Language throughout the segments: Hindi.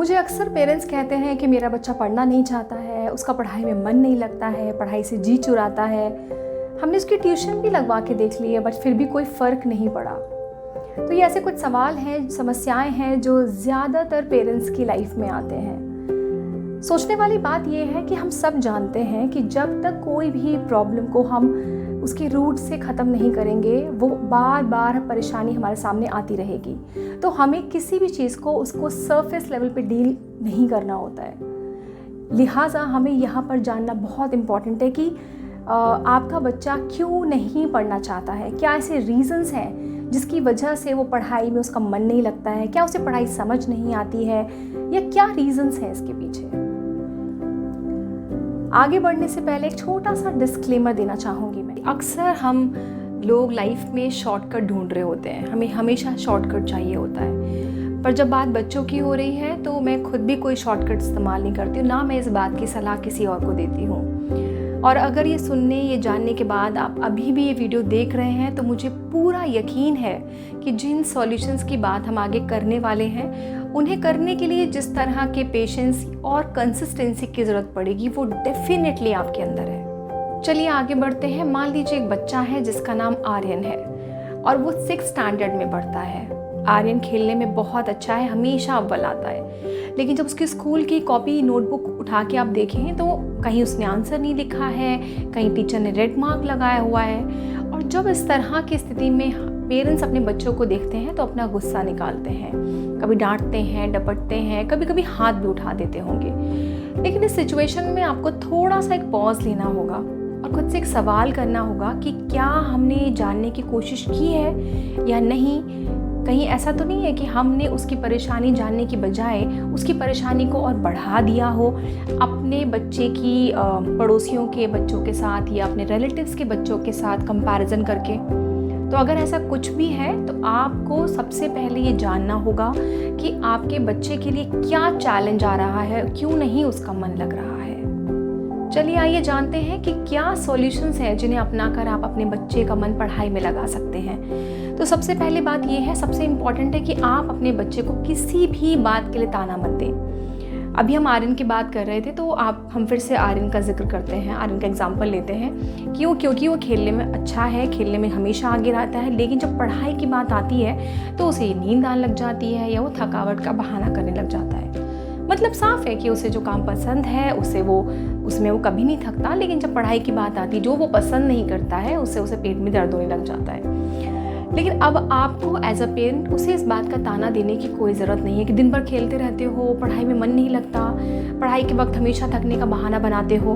मुझे अक्सर पेरेंट्स कहते हैं कि मेरा बच्चा पढ़ना नहीं चाहता है, उसका पढ़ाई में मन नहीं लगता है, पढ़ाई से जी चुराता है। हमने उसकी ट्यूशन भी लगवा के देख ली है बट फिर भी कोई फ़र्क नहीं पड़ा। तो ये ऐसे कुछ सवाल हैं, समस्याएं हैं जो ज़्यादातर पेरेंट्स की लाइफ में आते हैं। सोचने वाली बात ये है कि हम सब जानते हैं कि जब तक कोई भी प्रॉब्लम को हम उसके रूट से ख़त्म नहीं करेंगे, वो बार बार परेशानी हमारे सामने आती रहेगी। तो हमें किसी भी चीज़ को उसको सरफेस लेवल पे डील नहीं करना होता है। लिहाजा हमें यहाँ पर जानना बहुत इम्पॉर्टेंट है कि आपका बच्चा क्यों नहीं पढ़ना चाहता है। क्या ऐसे रीज़न्स हैं जिसकी वजह से वो पढ़ाई में उसका मन नहीं लगता है? क्या उसे पढ़ाई समझ नहीं आती है, या क्या रीज़न्स हैं इसके पीछे? आगे बढ़ने से पहले एक छोटा सा डिस्क्लेमर देना चाहूँगी मैं। अक्सर हम लोग लाइफ में शॉर्टकट ढूंढ रहे होते हैं, हमें हमेशा शॉर्टकट चाहिए होता है। पर जब बात बच्चों की हो रही है तो मैं खुद भी कोई शॉर्टकट इस्तेमाल नहीं करती हूँ, ना मैं इस बात की सलाह किसी और को देती हूँ। और अगर ये सुनने, ये जानने के बाद आप अभी भी ये वीडियो देख रहे हैं तो मुझे पूरा यकीन है कि जिन सॉल्यूशंस की बात हम आगे करने वाले हैं, उन्हें करने के लिए जिस तरह के पेशेंस और कंसिस्टेंसी की ज़रूरत पड़ेगी वो डेफिनेटली आपके अंदर है। चलिए आगे बढ़ते हैं। मान लीजिए एक बच्चा है जिसका नाम आर्यन है और वो 6th स्टैंडर्ड में पढ़ता है। आर्यन खेलने में बहुत अच्छा है, हमेशा अव्वल आता है, लेकिन जब उसके स्कूल की कॉपी नोटबुक उठा के आप देखें तो कहीं उसने आंसर नहीं लिखा है, कहीं टीचर ने रेड मार्क लगाया हुआ है। और जब इस तरह की स्थिति में पेरेंट्स अपने बच्चों को देखते हैं तो अपना गुस्सा निकालते हैं, कभी डांटते हैं, डपटते हैं, कभी कभी हाथ भी उठा देते होंगे। लेकिन इस सिचुएशन में आपको थोड़ा सा एक पॉज लेना होगा और खुद से एक सवाल करना होगा कि क्या हमने जानने की कोशिश की है या नहीं। कहीं ऐसा तो नहीं है कि हमने उसकी परेशानी जानने की बजाय उसकी परेशानी को और बढ़ा दिया हो अपने बच्चे की पड़ोसियों के बच्चों के साथ या अपने रिलेटिव्स के बच्चों के साथ कंपैरिजन करके। तो अगर ऐसा कुछ भी है तो आपको सबसे पहले ये जानना होगा कि आपके बच्चे के लिए क्या चैलेंज आ रहा है, क्यों नहीं उसका मन लग रहा है। चलिए आइए जानते हैं कि क्या सॉल्यूशंस हैं जिन्हें अपनाकर आप अपने बच्चे का मन पढ़ाई में लगा सकते हैं। तो सबसे पहले बात ये है, सबसे इम्पॉर्टेंट है कि आप अपने बच्चे को किसी भी बात के लिए ताना मत दें। अभी हम आर्यन की बात कर रहे थे तो हम फिर से आर्यन का जिक्र करते हैं, आर्यन का एग्जाम्पल लेते हैं। क्योंकि वो खेलने में अच्छा है, खेलने में हमेशा आगे रहता है, लेकिन जब पढ़ाई की बात आती है तो उसे नींद आने लग जाती है या वो थकावट का बहाना करने लग जाता है। मतलब साफ है कि उसे जो काम पसंद है उसमें वो कभी नहीं थकता, लेकिन जब पढ़ाई की बात आती है जो वो पसंद नहीं करता है उसे पेट में दर्द होने लग जाता है। लेकिन अब आपको एज अ पेरेंट उसे इस बात का ताना देने की कोई ज़रूरत नहीं है कि दिन भर खेलते रहते हो, पढ़ाई में मन नहीं लगता, पढ़ाई के वक्त हमेशा थकने का बहाना बनाते हो।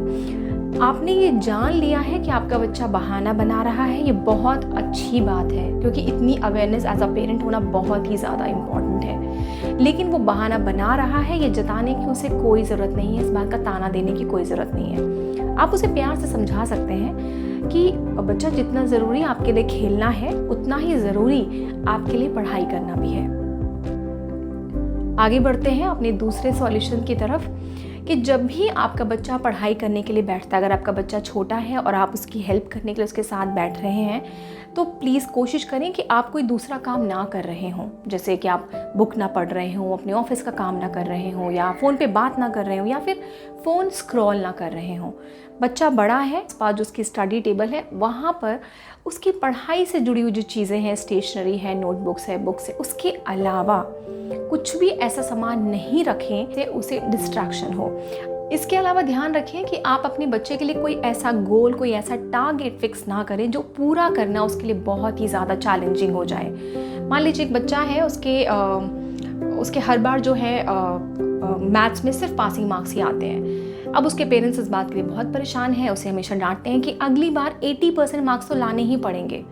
आपने ये जान लिया है कि आपका बच्चा बहाना बना रहा है, ये बहुत अच्छी बात है, क्योंकि इतनी अवेयरनेस एज अ पेरेंट होना बहुत ही ज़्यादा इम्पॉर्टेंट है। लेकिन वो बहाना बना रहा है, ये जताने की उसे कोई ज़रूरत नहीं है, इस बात का ताना देने की कोई ज़रूरत नहीं है। आप उसे प्यार से समझा सकते हैं कि बच्चा, जितना ज़रूरी आपके लिए खेलना है उतना ही ज़रूरी आपके लिए पढ़ाई करना भी है। आगे बढ़ते हैं अपने दूसरे सॉल्यूशन की तरफ कि जब भी आपका बच्चा पढ़ाई करने के लिए बैठता है, अगर आपका बच्चा छोटा है और आप उसकी हेल्प करने के लिए उसके साथ बैठ रहे हैं, तो प्लीज़ कोशिश करें कि आप कोई दूसरा काम ना कर रहे हों, जैसे कि आप बुक ना पढ़ रहे हों, अपने ऑफिस का काम ना कर रहे हों, या फ़ोन पे बात ना कर रहे हों, या फिर फ़ोन स्क्रॉल ना कर रहे हों। बच्चा बड़ा है, इस पास जो उसकी स्टडी टेबल है वहाँ पर उसकी पढ़ाई से जुड़ी हुई जो चीज़ें हैं, स्टेशनरी है, नोटबुक्स है, बुक्स है, उसके अलावा कुछ भी ऐसा सामान नहीं रखें जिससे उसे डिस्ट्रैक्शन हो। इसके अलावा ध्यान रखें कि आप अपने बच्चे के लिए कोई ऐसा गोल, कोई ऐसा टारगेट फिक्स ना करें जो पूरा करना उसके लिए बहुत ही ज़्यादा चैलेंजिंग हो जाए। मान लीजिए एक बच्चा है, उसके हर बार जो है मैथ्स में सिर्फ पासिंग मार्क्स ही आते हैं। अब उसके पेरेंट्स इस बात के लिए बहुत परेशान हैं, उसे हमेशा डांटते हैं कि अगली बार 80% मार्क्स तो लाने ही पड़ेंगे।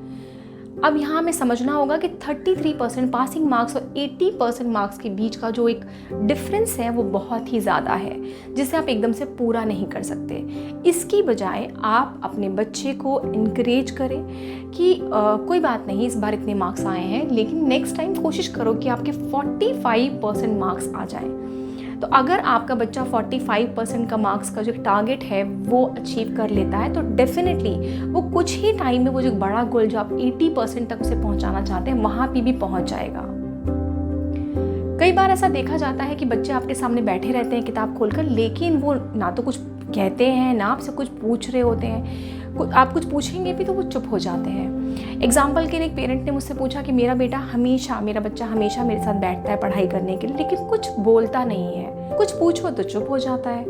अब यहाँ हमें समझना होगा कि 33% पासिंग मार्क्स और 80% मार्क्स के बीच का जो एक डिफरेंस है वो बहुत ही ज़्यादा है, जिसे आप एकदम से पूरा नहीं कर सकते। इसकी बजाय आप अपने बच्चे को इनकरेज करें कि कोई बात नहीं, इस बार इतने मार्क्स आए हैं, लेकिन नेक्स्ट टाइम कोशिश करो कि आपके 45% मार्क्स आ जाएं। तो अगर आपका बच्चा 45% का मार्क्स का जो टारगेट है वो अचीव कर लेता है तो डेफिनेटली वो कुछ ही टाइम में वो जो बड़ा गोल जो आप 80% तक उसे पहुंचाना चाहते हैं वहाँ पे भी पहुंच जाएगा। कई बार ऐसा देखा जाता है कि बच्चे आपके सामने बैठे रहते हैं किताब खोलकर, लेकिन वो ना तो कुछ कहते हैं ना आपसे कुछ पूछ रहे होते हैं। आप कुछ पूछेंगे भी तो वो चुप हो जाते हैं। एग्जाम्पल के लिए एक पेरेंट ने मुझसे पूछा कि मेरा बच्चा हमेशा मेरे साथ बैठता है पढ़ाई करने के लिए, लेकिन कुछ बोलता नहीं है, कुछ पूछो तो चुप हो जाता है।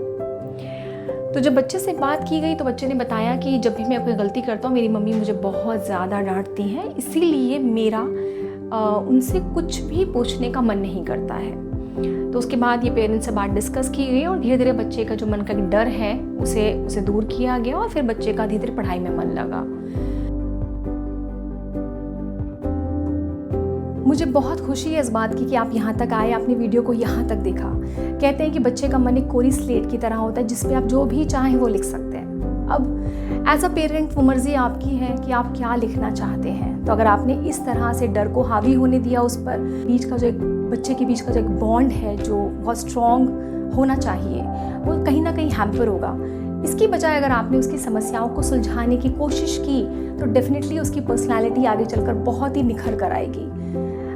तो जब बच्चे से बात की गई तो बच्चे ने बताया कि जब भी मैं कोई गलती करता हूँ मेरी मम्मी मुझे बहुत ज़्यादा डांटती हैं, इसीलिए मेरा उनसे कुछ भी पूछने का मन नहीं करता है। तो उसके बाद ये पेरेंट्स से बात डिस्कस की गई और धीरे धीरे बच्चे का जो मन का डर है उसे दूर किया गया और फिर बच्चे का धीरे धीरे पढ़ाई में मन लगा। मुझे बहुत खुशी है इस बात की कि आप यहाँ तक आए, आपने वीडियो को यहाँ तक देखा। कहते हैं कि बच्चे का मन एक कोरी स्लेट की तरह होता है जिस पे आप जो भी चाहें वो लिख सकते हैं। अब एज अ पेरेंट वो मर्ज़ी आपकी है कि आप क्या लिखना चाहते हैं। तो अगर आपने इस तरह से डर को हावी होने दिया उस पर, बच्चे के बीच का जो एक बॉन्ड है जो बहुत स्ट्रॉन्ग होना चाहिए, वो कहीं ना कहीं हैम्पर होगा। इसकी बजाय अगर आपने उसकी समस्याओं को सुलझाने की कोशिश की तो डेफिनेटली उसकी पर्सनैलिटी आगे चलकर बहुत ही निखर कर आएगी।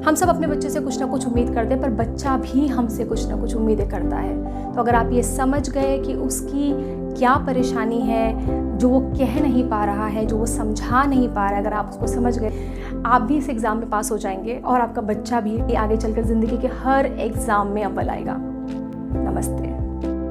हम सब अपने बच्चे से कुछ ना कुछ उम्मीद करते हैं, पर बच्चा भी हमसे कुछ ना कुछ उम्मीदें करता है। तो अगर आप ये समझ गए कि उसकी क्या परेशानी है, जो वो कह नहीं पा रहा है, जो वो समझा नहीं पा रहा है, अगर आप उसको समझ गए, आप भी इस एग्ज़ाम में पास हो जाएंगे और आपका बच्चा भी आगे चलकर ज़िंदगी के हर एग्ज़ाम में अव्वल आएगा। नमस्ते।